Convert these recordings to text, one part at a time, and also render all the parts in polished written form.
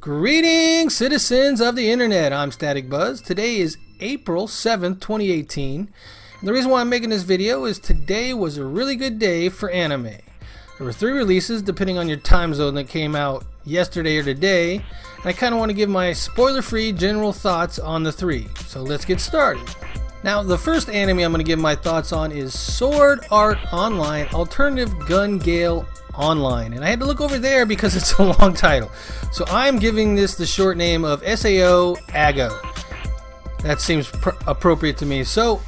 Greetings, citizens of the internet. I'm Static Buzz. Today is April 7th, 2018. And the reason why I'm making this video is today was a really good day for anime. There were 3 releases, depending on your time zone, that came out yesterday or today. And I kind of want to give my spoiler-free general thoughts on the 3. So let's get started. Now, the first anime I'm going to give my thoughts on is Sword Art Online Alternative Gun Gale Online, and I had to look over there because it's a long title, so I'm giving this the short name of SAO AGGO. That seems appropriate to me. So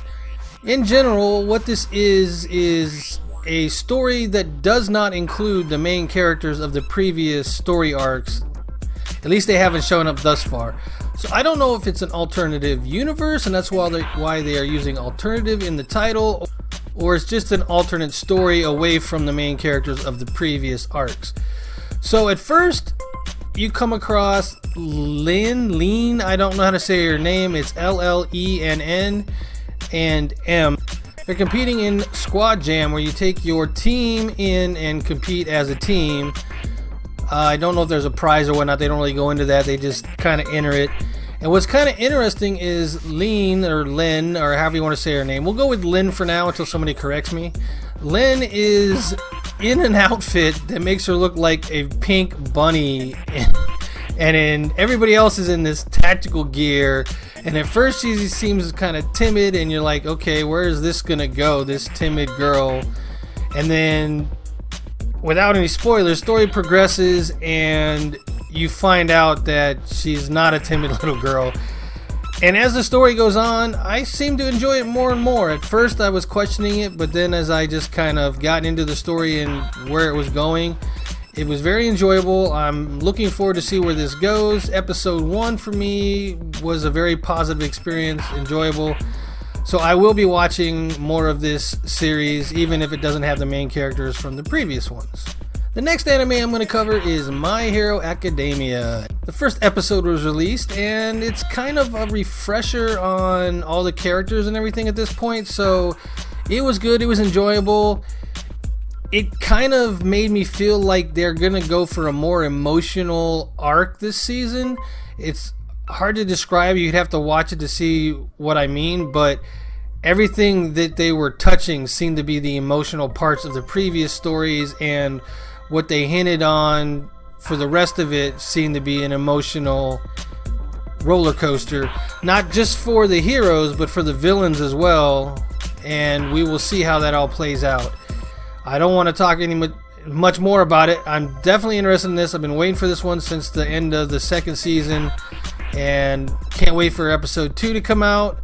in general, what this is a story that does not include the main characters of the previous story arcs. At least they haven't shown up thus far. So I don't know if it's an alternative universe, and that's why they are using alternative in the title, or it's just an alternate story away from the main characters of the previous arcs. So at first, you come across Lean, I don't know how to say her name, it's L-L-E-N-N, and M. They're competing in Squad Jam, where you take your team in and compete as a team. I don't know if there's a prize or whatnot, they don't really go into that, they just kind of enter it. And what's kind of interesting is Lean, or Lynn, or however you want to say her name. We'll go with Lynn for now until somebody corrects me. Lynn is in an outfit that makes her look like a pink bunny. And then everybody else is in this tactical gear. And at first she seems kind of timid, and you're like, okay, where is this going to go, this timid girl? And then, without any spoilers, story progresses and you find out that she's not a timid little girl. And as the story goes on, I seem to enjoy it more and more. At first I was questioning it, but then as I just kind of got into the story and where it was going, it was very enjoyable. I'm looking forward to see where this goes. Episode 1 for me was a very positive experience, enjoyable. So I will be watching more of this series, even if it doesn't have the main characters from the previous ones. The next anime I'm going to cover is My Hero Academia. The first episode was released, and it's kind of a refresher on all the characters and everything at this point, so it was good, it was enjoyable. It kind of made me feel like they're going to go for a more emotional arc this season. It's hard to describe, you'd have to watch it to see what I mean, but everything that they were touching seemed to be the emotional parts of the previous stories, and what they hinted on for the rest of it seemed to be an emotional roller coaster, not just for the heroes but for the villains as well, and we will see how that all plays out. I don't want to talk much more about it. I'm definitely interested in this. I've been waiting for this one since the end of the second season, and can't wait for episode 2 to come out.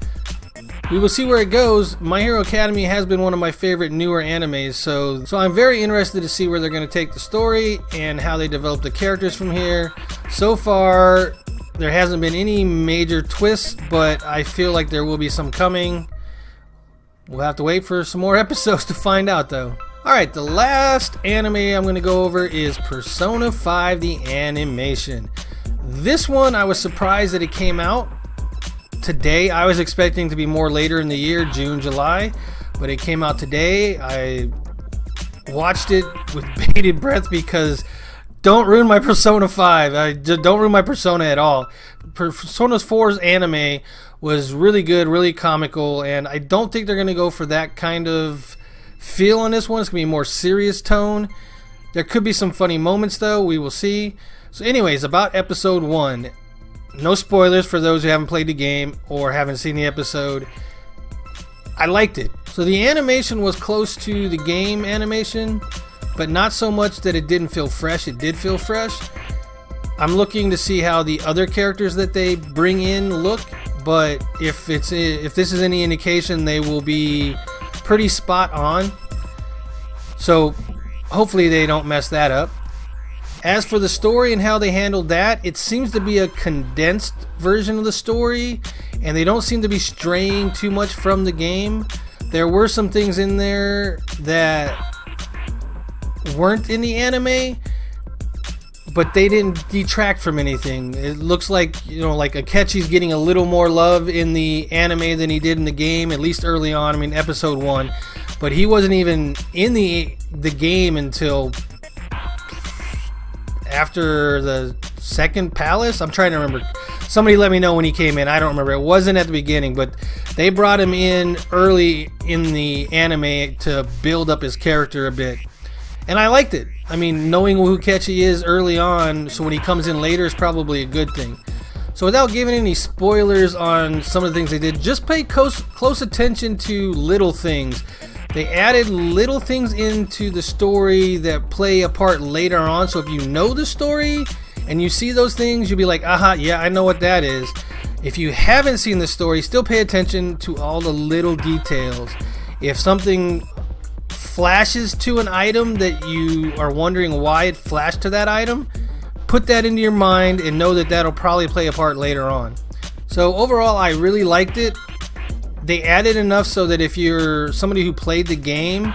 We will see where it goes. My Hero Academy has been one of my favorite newer animes, so I'm very interested to see where they're going to take the story and how they develop the characters from here. So far, there hasn't been any major twists, but I feel like there will be some coming. We'll have to wait for some more episodes to find out, though. Alright, the last anime I'm going to go over is Persona 5 the Animation. This one, I was surprised that it came out today. I was expecting to be more later in the year, June, July, but it came out today. I watched it with bated breath because don't ruin my Persona 5. Don't ruin my Persona at all. Persona 4's anime was really good, really comical, and I don't think they're going to go for that kind of feel on this one. It's going to be a more serious tone. There could be some funny moments, though. We will see. So anyways, about episode 1. No spoilers for those who haven't played the game or haven't seen the episode. I liked it. So the animation was close to the game animation, but not so much that it didn't feel fresh. It did feel fresh. I'm looking to see how the other characters that they bring in look, but if this is any indication, they will be pretty spot on. So hopefully they don't mess that up. As for the story and how they handled that, it seems to be a condensed version of the story, and they don't seem to be straying too much from the game. There were some things in there that weren't in the anime, but they didn't detract from anything. It looks like, like Akechi's getting a little more love in the anime than he did in the game, at least early on. I mean, episode 1. But he wasn't even in the game until after the second palace. I'm trying to remember. Somebody let me know when he came in. I don't remember. It wasn't at the beginning, but they brought him in early in the anime to build up his character a bit. And I liked it. I mean, knowing who Catchy is early on, so when he comes in later is probably a good thing. So without giving any spoilers on some of the things they did, just pay close attention to little things. They added little things into the story that play a part later on. So if you know the story and you see those things, you'll be like, aha, yeah, I know what that is. If you haven't seen the story, still pay attention to all the little details. If something flashes to an item that you are wondering why it flashed to that item, put that into your mind and know that that'll probably play a part later on. So overall, I really liked it. They added enough so that if you're somebody who played the game,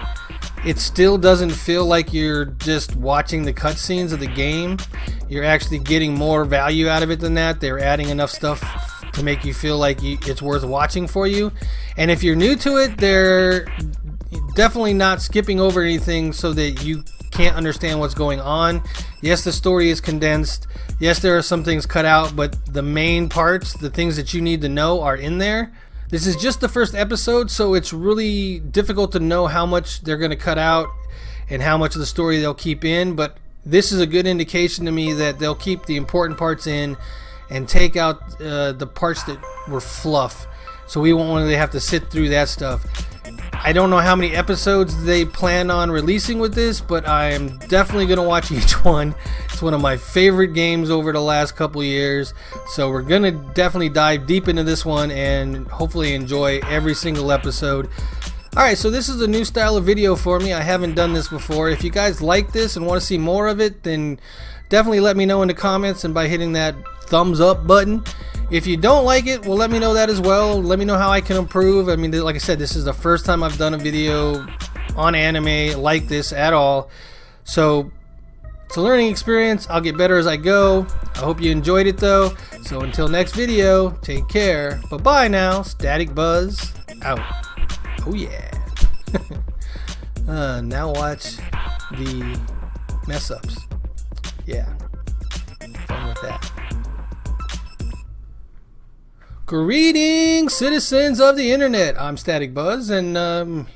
it still doesn't feel like you're just watching the cutscenes of the game. You're actually getting more value out of it than that. They're adding enough stuff to make you feel like it's worth watching for you. And if you're new to it, they're definitely not skipping over anything so that you can't understand what's going on. Yes, the story is condensed. Yes, there are some things cut out, but the main parts, the things that you need to know, are in there. This is just the first episode, so it's really difficult to know how much they're going to cut out and how much of the story they'll keep in, but this is a good indication to me that they'll keep the important parts in and take out the parts that were fluff, so we won't really have to sit through that stuff. I don't know how many episodes they plan on releasing with this, but I am definitely going to watch each one. It's one of my favorite games over the last couple years, so we're going to definitely dive deep into this one and hopefully enjoy every single episode. Alright, so this is a new style of video for me. I haven't done this before. If you guys like this and want to see more of it, then definitely let me know in the comments and by hitting that thumbs up button. If you don't like it, well, let me know that as well. Let me know how I can improve. I mean, like I said, this is the first time I've done a video on anime like this at all. So it's a learning experience. I'll get better as I go. I hope you enjoyed it though. So until next video, take care. Bye-bye now. Static Buzz out. Oh yeah. Now watch the mess ups. Yeah. Fun with that. Greetings, citizens of the internet. I'm Static Buzz, and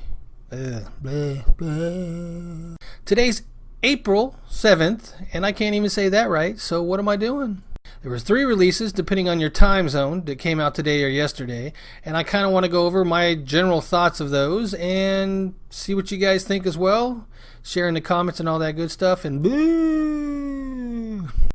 today's April 7th, and I can't even say that right, so what am I doing? There was 3 releases, depending on your time zone, that came out today or yesterday, and I kind of want to go over my general thoughts of those and see what you guys think as well. Share in the comments and all that good stuff, and boo!